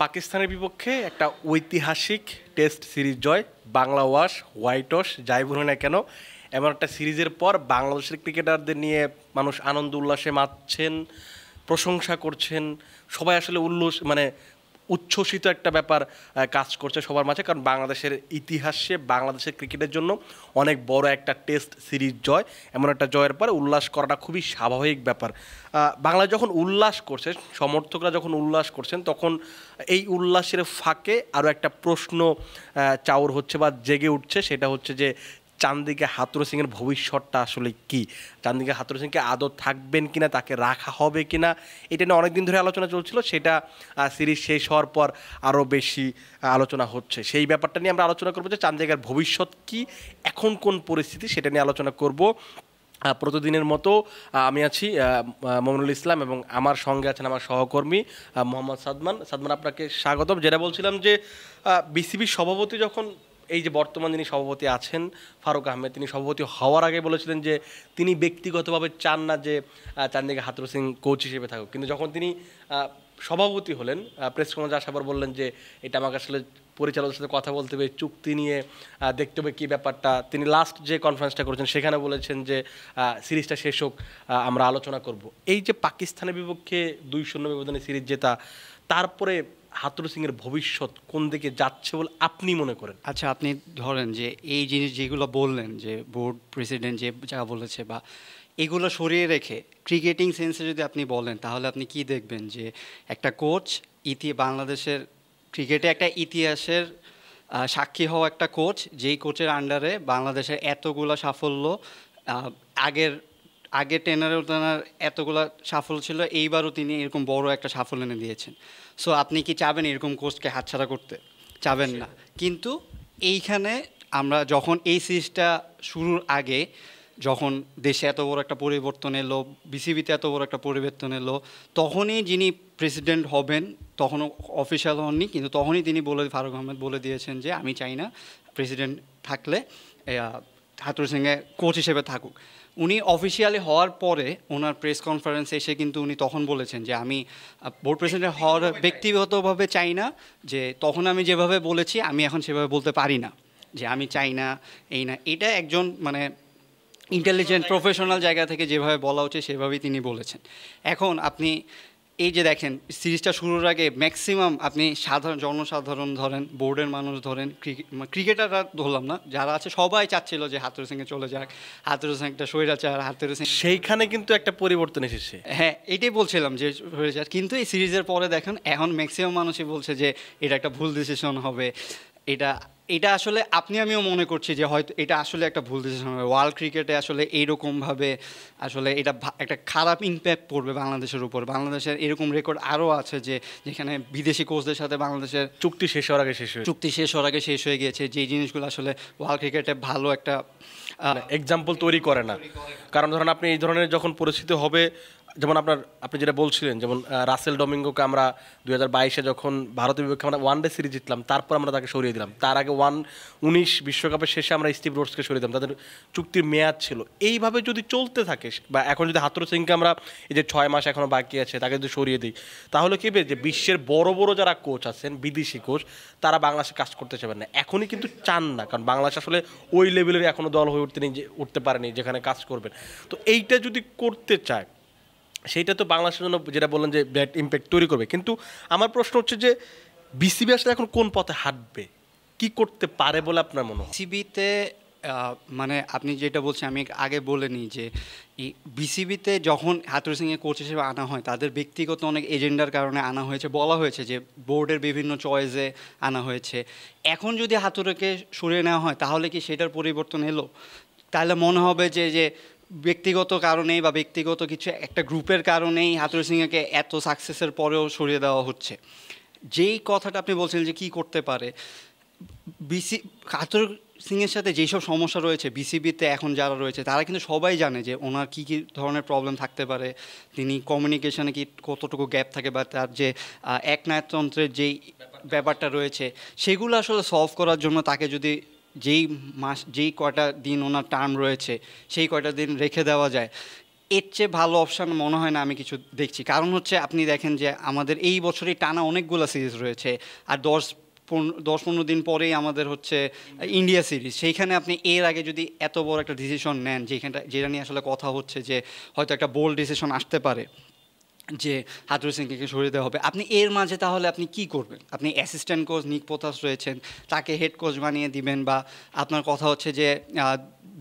পাকিস্তানের বিপক্ষে একটা ঐতিহাসিক টেস্ট সিরিজ জয়, বাংলা ওয়াশ হোয়াইট ওয়াশ যাই বলুন না কেন, এমন একটা সিরিজের পর বাংলাদেশের ক্রিকেটারদের নিয়ে মানুষ আনন্দ উল্লাসে মাতছেন, প্রশংসা করছেন, সবাই আসলে উচ্ছ্বসিত একটা ব্যাপার কাজ করছে সবার মাঝে। কারণ বাংলাদেশের ইতিহাসে বাংলাদেশের ক্রিকেটের জন্য অনেক বড় একটা টেস্ট সিরিজ জয়, এমন একটা জয়ের পর উল্লাস করাটা খুবই স্বাভাবিক ব্যাপার। বাংলা যখন উল্লাস করছে, সমর্থকরা যখন উল্লাস করছেন, তখন এই উল্লাসের ফাঁকে আরও একটা প্রশ্ন চাউর হচ্ছে বা জেগে উঠছে, সেটা হচ্ছে যে চান্দিকা হাথুরু সিংয়ের ভবিষ্যৎটা আসলে কি, চান্দিকা হাথুরু সিংকে আদৌ থাকবেন কিনা, তাকে রাখা হবে কিনা, এটা নিয়ে অনেকদিন ধরে আলোচনা চলছিল। সেটা সিরিজ শেষ হওয়ার পর আরও বেশি আলোচনা হচ্ছে। সেই ব্যাপারটা নিয়ে আমরা আলোচনা করবো যে চান্দিকার ভবিষ্যৎ কি, এখন কোন পরিস্থিতি, সেটা নিয়ে আলোচনা করব। প্রতিদিনের মতো আমি আছি মমিনুল ইসলাম এবং আমার সঙ্গে আছেন আমার সহকর্মী মোহাম্মদ সাদমান। সাদমান, আপনাকে স্বাগতম। যেটা বলছিলাম যে বিসিবির সভাপতি যখন, এই যে বর্তমান যিনি সভাপতি আছেন ফারুক আহমেদ, তিনি সভাপতি হওয়ার আগে বলেছিলেন যে তিনি ব্যক্তিগতভাবে চান না যে চান্দিকা হাথুরু সিং কোচ হিসেবে থাকুক, কিন্তু যখন তিনি সভাপতি হলেন, প্রেস কনফারেন্সে আসার পর বললেন যে এটা আমাকে আসলে পরিচালকের সাথে কথা বলতে হবে, চুক্তি নিয়ে দেখতে হবে কী ব্যাপারটা। তিনি লাস্ট যে কনফারেন্সটা করেছেন সেখানে বলেছেন যে সিরিজটা শেষ হোক, আমরা আলোচনা করব। এই যে পাকিস্তানের বিপক্ষে 2-0 ব্যবধানে সিরিজ জেতা, তারপরে হাথুরু সিংয়ের ভবিষ্যৎ কোন দিকে যাচ্ছে বলে আপনি মনে করেন? আচ্ছা, আপনি ধরেন যে এই জিনিস যেগুলো বললেন, যে বোর্ড প্রেসিডেন্ট যে যা বলেছে, বা এগুলো সরিয়ে রেখে ক্রিকেটিং সেন্সে যদি আপনি বলেন, তাহলে আপনি কি দেখবেন যে একটা কোচ বাংলাদেশের ক্রিকেটে একটা ইতিহাসের সাক্ষী হওয়া একটা কোচ, যেই কোচের আন্ডারে বাংলাদেশের এতগুলো সাফল্য, আগের টেনারেও তেনার এতগুলো সাফল্য ছিল, এইবারও তিনি এরকম বড় একটা সাফল্য এনে দিয়েছেন। সো আপনি কি চাবেন এরকম কোচকে হাতছাড়া করতে? চাবেন না। কিন্তু এইখানে আমরা যখন এই সিরিজটা শুরুর আগে, যখন দেশে এত বড় একটা পরিবর্তন এলো, বিসিবিতে এত বড় একটা পরিবর্তন এলো, তখনই যিনি প্রেসিডেন্ট হবেন, তখনও অফিসিয়াল হননি, কিন্তু তখনই তিনি ফারুক আহমেদ বলে দিয়েছেন যে আমি চাই না প্রেসিডেন্ট থাকলে হাথুরু সিংয়ে কোচ হিসেবে থাকুক। উনি অফিসিয়ালি হওয়ার পরে ওনার প্রেস কনফারেন্সে এসে কিন্তু উনি তখন বলেছেন যে আমি বোর্ড প্রেসিডেন্ট হওয়ার ব্যক্তিগতভাবে চাই না, যে তখন আমি যেভাবে বলেছি আমি এখন সেভাবে বলতে পারি না, যে আমি চাই না, এই না। এটা একজন ইন্টেলিজেন্ট প্রফেশনাল জায়গা থেকে যেভাবে বলা উচিত সেভাবেই তিনি বলেছেন। এখন আপনি এই যে দেখেন, সিরিজটা শুরুর আগে ম্যাক্সিমাম আপনি জনসাধারণ ধরেন, বোর্ডের মানুষ ধরেন, ক্রিকেটাররা ধরলাম না, যারা আছে সবাই চাচ্ছিল যে হাথুরু সিংয়ে চলে যাক, হাথুরু সিং একটা স্বৈরাচার, হাথুরু সিং। সেইখানে কিন্তু একটা পরিবর্তন এসেছে। হ্যাঁ, এটাই বলছিলাম যে স্বৈরাচার। কিন্তু এই সিরিজের পরে দেখেন, এখন ম্যাক্সিমাম মানুষই বলছে যে এটা একটা ভুল ডিসিশন হবে। এটা আসলে আমিও মনে করছি যে হয়তো এটা আসলে একটা ভুল ডিসিশন হবে। ওয়ার্ল্ড ক্রিকেটে আসলে এইরকমভাবে আসলে এটা একটা খারাপ ইম্প্যাক্ট পড়বে বাংলাদেশের উপর। বাংলাদেশের এরকম রেকর্ড আরও আছে যে যেখানে বিদেশি কোচদের সাথে বাংলাদেশের চুক্তি শেষ হওয়ার আগে শেষ হয়ে গিয়েছে, যেই জিনিসগুলো আসলে ওয়ার্ল্ড ক্রিকেটে ভালো একটা এক্সাম্পল তৈরি করে না। কারণ ধরেন আপনি এই ধরনের যখন পরিস্থিতি হবে, যেমন আপনি যেটা বলছিলেন, যেমন রাসেল ডমিঙ্গোকে আমরা 2022-এ যখন ভারতের বিপক্ষে আমরা ওয়ানডে সিরিজ জিতলাম, তারপর আমরা তাকে সরিয়ে দিলাম। তার আগে 19 বিশ্বকাপের শেষে আমরা স্টিভ রোডসকে সরিয়ে দিলাম, তাদের চুক্তির মেয়াদ ছিল। এইভাবে যদি চলতে থাকে, বা এখন যদি হাথুরু সিংকে আমরা এই যে 6 মাস এখনও বাকি আছে তাকে যদি সরিয়ে দিই, তাহলে কী হবে যে বিশ্বের বড় বড় যারা কোচ আছেন, বিদেশি কোচ, তারা বাংলাদেশে কাজ করতে চাবেন না, এখনই কিন্তু চান না। কারণ বাংলাদেশ আসলে ওই লেভেলের এখনও দল হয়ে উঠতে পারেনি যেখানে কাজ করবেন। তো এইটা যদি করতে চায়, সেইটা তো বাংলাদেশের জন্য, যেটা বললেন যে ব্যাড ইম্প্যাক্ট তৈরি করবে। কিন্তু আমার প্রশ্ন হচ্ছে যে বিসিবি আসলে এখন কোন পথে হাঁটবে, কি করতে পারে বলে আপনার মনে হয়? বিসিবিতে আপনি যেটা বলছেন, আমি আগে বলে নিই যে বিসিবিতে যখন হাথুরু সিংকে কোচ হিসেবে আনা হয়, তাদের ব্যক্তিগত অনেক এজেন্ডার কারণে আনা হয়েছে, বলা হয়েছে যে বোর্ডের বিভিন্ন চয়েসে আনা হয়েছে। এখন যদি হাথুরুকে সরিয়ে নেওয়া হয়, তাহলে কি সেটার পরিবর্তন এলো? তাহলে মনে হবে যে ব্যক্তিগত কারণেই বা ব্যক্তিগত কিছু একটা গ্রুপের কারণেই হাথুরু সিংকে এত সাকসেসের পরেও সরিয়ে দেওয়া হচ্ছে। যেই কথাটা আপনি বলছেন যে কি করতে পারে, হাথুরু সিংয়ের সাথে যেসব সমস্যা রয়েছে বিসিবিতে এখন যারা রয়েছে, তারা কিন্তু সবাই জানে যে ওনার কী কী ধরনের প্রবলেম থাকতে পারে, তিনি কমিউনিকেশনে কি কতটুকু গ্যাপ থাকে, বা তার যে একনায়কতন্ত্রের যেই ব্যাপারটা রয়েছে, সেগুলো আসলে সলভ করার জন্য তাকে যদি যেই কয়টা দিন ওনার টার্ম রয়েছে সেই কয়টা দিন রেখে দেওয়া যায়, এর চেয়ে ভালো অপশান মনে হয় না আমি কিছু দেখছি। কারণ হচ্ছে আপনি দেখেন যে আমাদের এই বছরই টানা অনেকগুলো সিরিজ রয়েছে, আর 10-15 দিন পরেই আমাদের হচ্ছে ইন্ডিয়া সিরিজ। সেইখানে আপনি এর আগে যদি এত বড় একটা ডিসিশন নেন, যেটা নিয়ে আসলে কথা হচ্ছে যে হয়তো একটা বোল্ড ডিসিশন আসতে পারে যে হাথুরু সিংকে সরিয়ে দেওয়া হবে, আপনি এর মাঝে তাহলে আপনি কি করবেন? আপনি অ্যাসিস্ট্যান্ট কোচ নিক পোথাস রয়েছেন, তাকে হেড কোচ বানিয়ে দিবেন, বা আপনার কথা হচ্ছে যে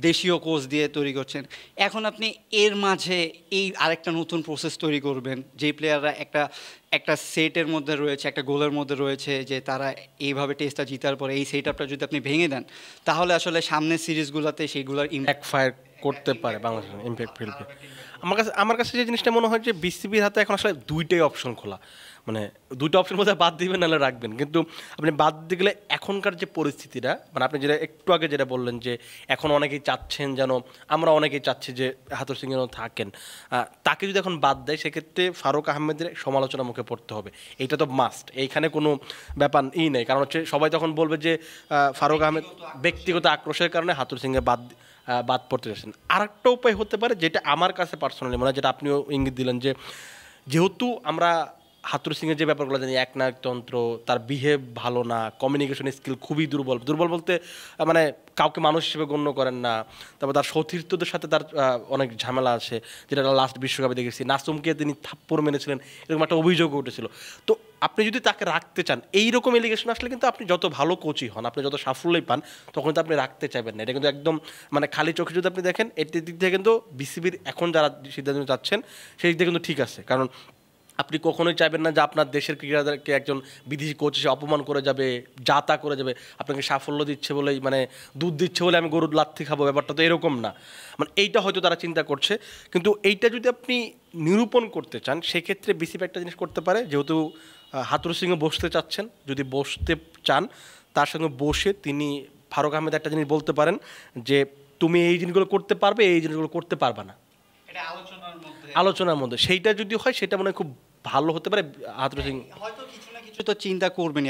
দেশীয় কোচ দিয়ে তৈরি করছেন। এখন আপনি এর মাঝে এই আরেকটা নতুন প্রসেস তৈরি করবেন, যেই প্লেয়াররা একটা একটা সেটের মধ্যে রয়েছে, একটা গোলের মধ্যে রয়েছে, যে তারা এইভাবে টেস্টটা জিতার পরে এই সেট আপটা যদি আপনি ভেঙে দেন, তাহলে আসলে সামনের সিরিজগুলোতে সেইগুলোর ফায়ার করতে পারে, বাংলাদেশ ইম্প্যাক্ট ফেলবে। আমার কাছে যে জিনিসটা মনে হয় যে বিসিবির হাতে এখন আসলে দুইটাই অপশন খোলা, মানে দুইটা অপশন মধ্যে বাদ দিবেন নাহলে রাখবেন, কিন্তু আপনি বাদ দিতে গেলে এখনকার যে পরিস্থিতিটা, মানে আপনি যেটা একটু আগে যেটা বললেন যে এখন অনেকেই চাচ্ছেন যেন, আমরা অনেকেই চাচ্ছি যে হাথুরু সিং যেন থাকেন, তাকে যদি এখন বাদ দেয় সেক্ষেত্রে ফারুক আহমেদের সমালোচনার মুখে পড়তে হবে, এটা তো মাস্ট, এইখানে কোনো ব্যাপার নেই। কারণ হচ্ছে সবাই তখন বলবে যে ফারুক আহমেদ ব্যক্তিগত আক্রোশের কারণে হাথুরু সিংকে বাদ পড়তে যাচ্ছেন। আরেকটা উপায় হতে পারে, যেটা আমার কাছে পার্সোনালি মনে হয়, যেটা আপনিও ইঙ্গিত দিলেন, যে যেহেতু আমরা হাথুরু সিংয়ের যে ব্যাপারগুলো জানি, একনায়কতন্ত্র, তার বিহেভ ভালো না, কমিউনিকেশন স্কিল খুবই দুর্বল বলতে মানে কাউকে মানুষ হিসেবে গণ্য করেন না, তারপর তার সতীর্থদের সাথে তার অনেক ঝামেলা আছে, যেটা লাস্ট বিশ্বকাপে দেখেছি, নাসুমকে তিনি থাপ্পড় মেরেছিলেন, এরকম একটা অভিযোগ উঠেছিল। তো আপনি যদি তাকে রাখতে চান, এইরকম এলিগেশন আসলে কিন্তু আপনি যত ভালো কোচই হন, আপনি যত সাফল্যই পান, তখন তো আপনি রাখতে চাইবেন না। এটা কিন্তু একদম মানে খালি চোখে যদি আপনি দেখেন, এটির দিক থেকে কিন্তু বিসিবির এখন যারা সিদ্ধান্ত চাচ্ছেন সেই দিক থেকে কিন্তু ঠিক আছে। কারণ আপনি কখনোই চাইবেন না যে আপনার দেশের ক্রিকেটারকে একজন বিদেশি কোচ এসে অপমান করে যাবে, যাতা করে যাবে, আপনাকে সাফল্য দিচ্ছে বলেই, মানে দুধ দিচ্ছে বলে আমি গরুর লাথি খাবো, ব্যাপারটা তো এরকম না। মানে এইটা হয়তো তারা চিন্তা করছে, কিন্তু এইটা যদি আপনি নিরূপণ করতে চান, সেক্ষেত্রে বিসিবি একটা জিনিস করতে পারে, যেহেতু হাথুরু সিংও বসতে চাচ্ছেন, যদি বসতে চান তার সঙ্গে বসে তিনি ফারুক আহমেদ একটা জিনিস বলতে পারেন যে তুমি এই জিনিসগুলো করতে পারবে, এই জিনিসগুলো করতে পারবে না, আলোচনার মধ্যে সেইটা যদি হয়, সেটা মনে হয় খুব ভালো হতে পারে। হাথুরু সিং হয়তো কিছু না কিছু তো চিন্তা করবেনই।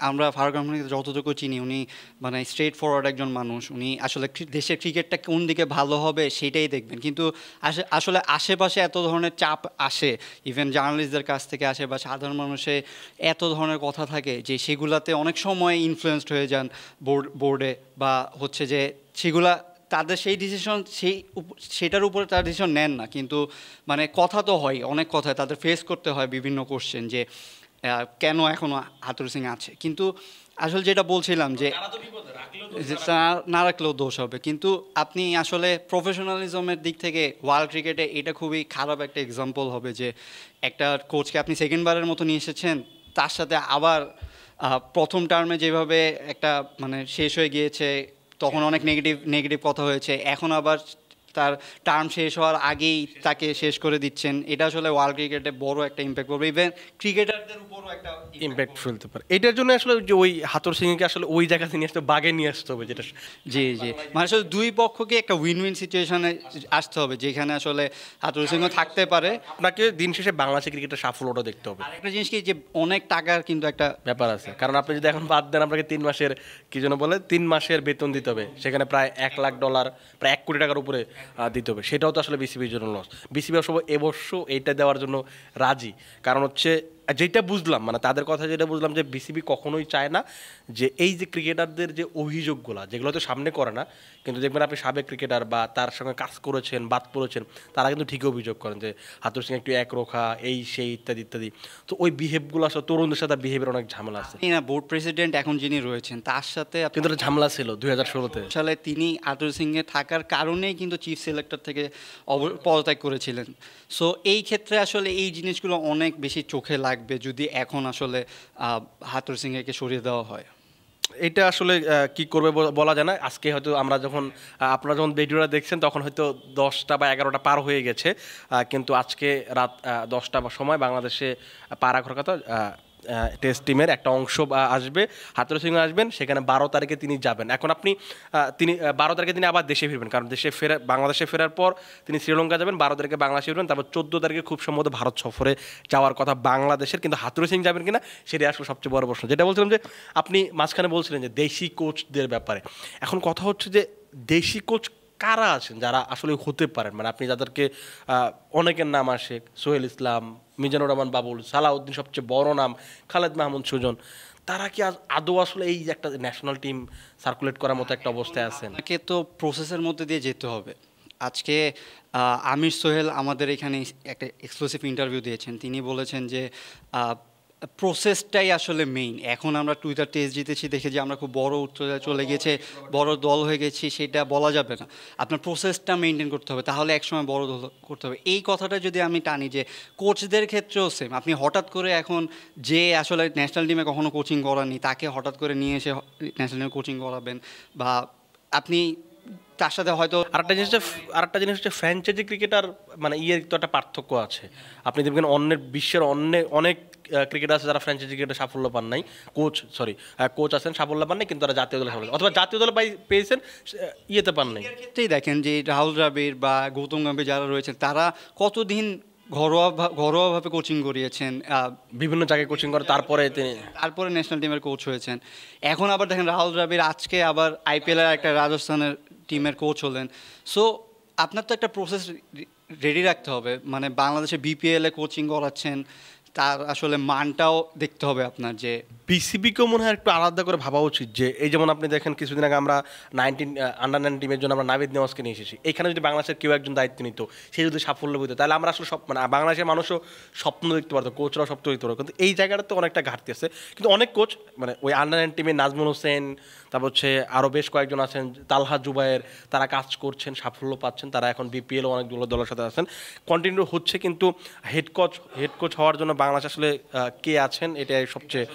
আমরা ফারুক আহমেদকে যতটুকু চিনি, উনি মানে স্ট্রেট ফরওয়ার্ড একজন মানুষ, উনি আসলে দেশের ক্রিকেটটা কোন দিকে ভালো হবে সেটাই দেখবেন। কিন্তু আসলে আশেপাশে এত ধরনের চাপ আসে, ইভেন জার্নালিস্টদের কাছ থেকে আসে, বা সাধারণ মানুষে এত ধরনের কথা থাকে যে সেগুলাতে অনেক সময় ইনফ্লুয়েসড হয়ে যান বোর্ডে, বা হচ্ছে যে সেগুলা তাদের সেই ডিসিশন সেটার উপরে তারা ডিসিশন নেন না। কিন্তু মানে কথা তো হয়, অনেক কথা তাদের ফেস করতে হয়, বিভিন্ন কোশ্চেন, যে কেন এখনও হাথুরু সিং আছে। কিন্তু আসলে যেটা বলছিলাম যে না রাখলেও দোষ হবে, কিন্তু আপনি আসলে প্রফেশনালিজমের দিক থেকে ওয়ার্ল্ড ক্রিকেটে এটা খুবই খারাপ একটা এক্সাম্পল হবে, যে একটা কোচকে আপনি সেকেন্ডবারের মতো নিয়ে এসেছেন, তার সাথে আবার প্রথম টার্মে যেভাবে একটা মানে শেষ হয়ে গিয়েছে, তখন অনেক নেগেটিভ কথা হয়েছে, এখন আবার তার টার্ম শেষ হওয়ার আগেই তাকে শেষ করে দিচ্ছেন। এটা আসলে ওয়ার্ল্ড ক্রিকেটে বড় একটা ইম্প্যাক্ট করবে, ইভেন ক্রিকেটারদের উপরও একটা ইম্প্যাক্ট ফেলতে পারে। এটার জন্য আসলে যে ওই হাথুরু সিংকে আসলে ওই জায়গাতে নিয়ে আসতে, বাগে নিয়ে আসতে হবে, যেটা জি মানে আসলে দুই পক্ষকে একটা উইন সিচুয়েশনে আসতে হবে, যেখানে আসলে হাথুরু সিংও থাকতে পারে। আপনাকে দিন শেষে বাংলাদেশের ক্রিকেটের সাফল্যটা দেখতে হবে। আরেকটা জিনিস কি, যে অনেক টাকার কিন্তু একটা ব্যাপার আছে, কারণ আপনি যদি এখন বাদ দেন, আপনাকে 3 মাসের কি যেন বলে 3 মাসের বেতন দিতে হবে, সেখানে প্রায় $1,00,000, প্রায় 1 কোটি টাকার উপরে দিতে হবে, সেটাও তো আসলে বিসিবির জন্য লস। বিসিবি অবশ্য এইটা দেওয়ার জন্য রাজি, কারণ হচ্ছে যেটা বুঝলাম, মানে তাদের কথা যেটা বুঝলাম, যে বিসিবি কখনোই চায় না যে এই যে ক্রিকেটারদের যে অভিযোগগুলো, যেগুলো তো সামনে করে না, কিন্তু দেখবেন আপনি সাবেক ক্রিকেটার বা তার সঙ্গে কাজ করেছেন, বাদ পড়েছেন, তারা কিন্তু ঠিকই অভিযোগ করেন যে হাথুরু সিং একটু একরোখা, এই সেই ইত্যাদি ইত্যাদি। তো ওই বিহেভগুলো আসলে তরুণদের সাথে বিহেভের অনেক ঝামেলা আছে। না, বোর্ড প্রেসিডেন্ট এখন যিনি রয়েছেন, তার সাথে কিন্তু একটা ঝামেলা ছিল 2016-তে সালে, তিনি হাথুরু সিংয়ে থাকার কারণেই কিন্তু চিফ সিলেক্টর থেকে পদত্যাগ করেছিলেন। সো এই ক্ষেত্রে আসলে এই জিনিসগুলো অনেক বেশি চোখে লাগবে যদি এখন আসলে হাথুরু সিংকে সরিয়ে দেওয়া হয়। এটা আসলে কি করবে বলা যায় না। আজকে হয়তো আমরা যখন আপনারা যখন ভিডিওটা দেখছেন, তখন হয়তো 10টা বা 11টা পার হয়ে গেছে, কিন্তু আজকে রাত 10টা বা সময় বাংলাদেশে পা রাখার কথা টেস্ট টিমের একটা অংশ আসবে, হাথুরু সিং আসবেন, সেখানে 12 তারিখে তিনি যাবেন। এখন তিনি 12 তারিখে তিনি আবার দেশে ফিরবেন, কারণ বাংলাদেশে ফেরার পর তিনি শ্রীলঙ্কা যাবেন, 12 তারিখে বাংলাদেশে ফিরবেন, তারপর 14 তারিখে খুব সম্ভবত ভারত সফরে যাওয়ার কথা বাংলাদেশের। কিন্তু হাথুরু সিং যাবেন কিনা সেটাই আসলে সবচেয়ে বড় প্রশ্ন। যেটা বলছিলাম যে আপনি মাঝখানে বলছিলেন যে দেশি কোচদের ব্যাপারে, এখন কথা হচ্ছে যে দেশি কোচ কারা আছেন যারা আসলে হতে পারেন, মানে আপনি যাদেরকে অনেকের নাম আসে, সোহেল ইসলাম, মিজানুর রহমান বাবুল, সালাউদ্দিন সবচেয়ে বড় নাম, খালেদ মাহমুদ সুজন, তারা কি আদৌ আসলে এই যে একটা ন্যাশনাল টিম সার্কুলেট করার মতো একটা অবস্থায় আছেন? আপনাকে তো প্রসেসের মধ্যে দিয়ে যেতে হবে। আজকে আমির সোহেল আমাদের এখানে একটা এক্সক্লুসিভ ইন্টারভিউ দিয়েছেন, তিনি বলেছেন যে প্রসেসটাই আসলে মেইন। এখন আমরা টুইটার টেস্ট জিতেছি দেখে যে আমরা খুব বড় উচ্চতায় চলে গেছে, বড় দল হয়ে গেছি, সেটা বলা যাবে না। আপনার প্রসেসটা মেনটেন করতে হবে, তাহলে একসময় বড় দল করতে হবে। এই কথাটা যদি আমি টানি যে কোচদের ক্ষেত্রেও সেম, আপনি হঠাৎ করে এখন যে আসলে ন্যাশনাল টিমে কখনো কোচিং করাননি তাকে হঠাৎ করে নিয়ে এসে ন্যাশনাল টিমে কোচিং করাবেন, বা আপনি তার সাথে হয়তো আরেকটা জিনিস হচ্ছে ফ্র্যাঞ্চাইজি ক্রিকেটার, মানে তো একটা পার্থক্য আছে। আপনি দেখবেন বিশ্বের অনেক ক্রিকেটার আছে যারা ফ্র্যাঞ্চাইজি ক্রিকেটে সাফল্য পান নাই, কোচ আছেন সাফল্য পান নাই, কিন্তু তারা জাতীয় দলে সাফল্য, অথবা জাতীয় দলে পেয়েছেন ইয়েতে পান নাই। ক্ষেত্রেই দেখেন যে রাহুল দ্রাবিড় বা গৌতম গম্ভীর যারা রয়েছেন তারা কতদিন ঘরোয়াভাবে কোচিং করিয়েছেন, বিভিন্ন জায়গায় কোচিং করে তারপরে তারপরে ন্যাশনাল টিমের কোচ হয়েছেন। এখন আবার দেখেন রাহুল দ্রাবিড় আজকে আবার আইপিএলের একটা রাজস্থানের টিমের কোচ হলেন। সো আপনার তো একটা প্রসেস রেডি রাখতে হবে, মানে বাংলাদেশে বিপিএলে কোচিং করাচ্ছেন, তার আসলে মানটাও দেখতে হবে আপনার। যে বিসিবিকেও মনে হয় একটু আলাদা করে ভাবা উচিত, যে এই যেমন আপনি দেখেন কিছুদিন আগে আমরা আন্ডার 19 টিমের জন্য আমরা নাভিদ নেওয়াজকে নিয়ে এসেছি। এখানে যদি বাংলাদেশের কেউ একজন দায়িত্ব নিত, সে যদি সাফল্য পেত, তাহলে আমরা আসলে মানে বাংলাদেশের মানুষও স্বপ্ন দেখতে পারতো, কোচরাও স্বপ্ন দেখতে পারতো। কিন্তু এই জায়গাটাতে অনেকটা ঘাটতি আছে। কিন্তু অনেক কোচ, মানে ওই আন্ডার 19 টিমে নাজমুল হোসেন, তারপর হচ্ছে আরও বেশ কয়েকজন আছেন, তালহা জুবায়ের, তারা কাজ করছেন, সাফল্য পাচ্ছেন, তারা এখন বিপিএলও অনেক দলের সাথে আছেন, কন্টিনিউ হচ্ছে। কিন্তু হেড কোচ হওয়ার জন্য বাংলাদেশ আসলে কে আছেন, এটাই সবচেয়ে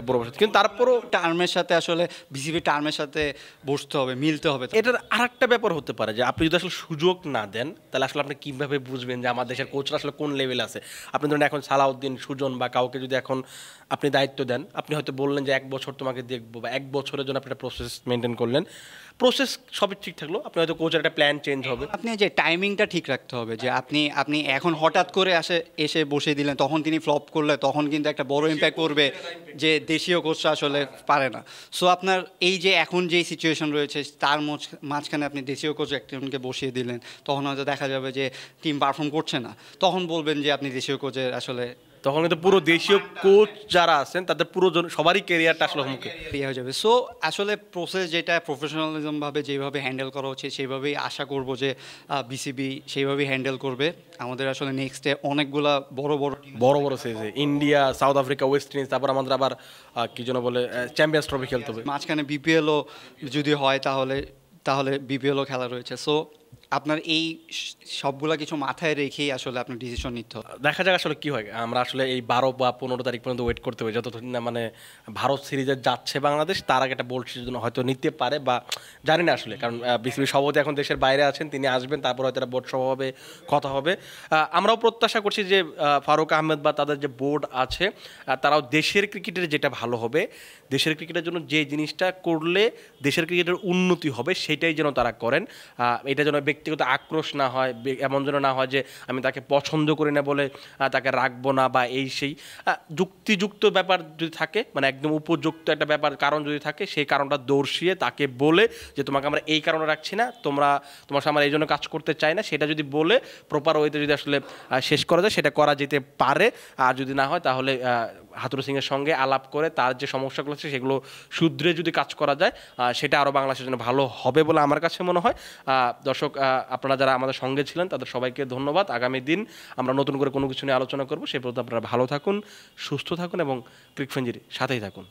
বড় বিষয়। কিন্তু তারপরও টার্মের সাথে আসলে বিসিবি টার্মের সাথে বসতে হবে, মিলতে হবে। এটার আরেকটা ব্যাপার হতে পারে যে আপনি যদি আসলে সুযোগ না দেন, তাহলে আসলে আপনি কীভাবে বুঝবেন যে আমার দেশের কোচরা আসলে কোন লেভেলে আছে। আপনি ধরেন এখন সালাউদ্দিন, সুজন বা কাউকে যদি এখন আপনি দায়িত্ব দেন, আপনি হয়তো বললেন যে 1 বছর তোমাকে দেখবো, বা 1 বছরের জন্য আপনি একটা প্রসেস মেনটেন করলেন, প্রসেস সবই ঠিক থাকলো, আপনি হয়তো কোচের একটা প্ল্যান চেঞ্জ হবে। আপনি যে টাইমিংটা ঠিক রাখতে হবে, যে আপনি এখন হঠাৎ করে এসে বসে দিলেন, তখন তিনি ফ্লপ করলে তখন কিন্তু একটা বড় ইম্প্যাক্ট করবে, যে দেশীয় কোচরা আসলে পারে না। সো আপনার এই যে এখন যেই সিচুয়েশন রয়েছে তার মাঝখানে আপনি দেশীয় কোচ একজনকে বসিয়ে দিলেন, তখন হয়তো দেখা যাবে যে টিম পারফর্ম করছে না, তখন বলবেন যে আপনি দেশীয় কোচের আসলে, তখন কিন্তু পুরো দেশীয় কোচ যারা আছেন তাদের সবারই ক্যারিয়ারটা আসলে হুমকি হয়ে যাবে। সো আসলে প্রসেস যেটা প্রফেশনালিজমভাবে যেভাবে হ্যান্ডেল করা হচ্ছে, সেইভাবেই আশা করব যে বিসিবি সেইভাবেই হ্যান্ডেল করবে। আমাদের আসলে নেক্সটে অনেকগুলা বড় সাইজে India, south Africa, West Indies, তারপর আমাদের আবার কি যেন বলে চ্যাম্পিয়ন্স ট্রফি খেলতে হবে, মাঝখানে বিপিএলও যদি হয় তাহলে বিপিএলও খেলা রয়েছে। সো আপনার এই সবগুলা কিছু মাথায় রেখেই আসলে আপনার ডিসিশন নিতে হবে। দেখা যাক আসলে কি হয়। আমরা আসলে এই 12 বা 15 তারিখ পর্যন্ত ওয়েট করতে হবে, যতদিন না মানে ভারত সিরিজে যাচ্ছে বাংলাদেশ, তার আগে একটা বোল্ড সিজন হয়তো নিতে পারে, বা জানি না আসলে, কারণ বিসিবি সভাপতি এখন দেশের বাইরে আছেন, তিনি আসবেন, তারপর হয়তো একটা বোর্ড সভা হবে, কথা হবে। আমরাও প্রত্যাশা করছি যে ফারুক আহমেদ বা তাদের যে বোর্ড আছে, তারাও দেশের ক্রিকেটের যেটা ভালো হবে, দেশের ক্রিকেটের জন্য যে জিনিসটা করলে দেশের ক্রিকেটের উন্নতি হবে, সেটাই যেন তারা করেন। এটা যেন ব্যক্তিগত আক্রোশ না হয়, এমন যেন না হয় যে আমি তাকে পছন্দ করি না বলে তাকে রাখবো না, বা এই সেই যুক্তিযুক্ত ব্যাপার যদি থাকে, মানে একদম উপযুক্ত একটা ব্যাপার কারণ যদি থাকে, সেই কারণটা দর্শিয়ে তাকে বলে যে তোমাকে আমরা এই কারণে রাখছি না, তোমার সাথে আমরা এই জন্য কাজ করতে চাই না, সেটা যদি বলে প্রপার ওয়েতে যদি আসলে শেষ করা যায়, সেটা করা যেতে পারে। আর যদি না হয় তাহলে হাতুরু সিংয়ের সঙ্গে আলাপ করে তার যে সমস্যাগুলো আছে সেগুলো শুধরে যদি কাজ করা যায়, সেটা আরও বাংলাদেশের জন্য ভালো হবে বলে আমার কাছে মনে হয়। দর্শক, আপনারা যারা আমাদের সঙ্গে ছিলেন তাদের সবাইকে ধন্যবাদ। আগামী দিন আমরা নতুন করে কোনো কিছু নিয়ে আলোচনা করবো। সে পর্যন্ত আপনারা ভালো থাকুন, সুস্থ থাকুন এবং ক্রিক ফ্রেঞ্জির সাথেই থাকুন।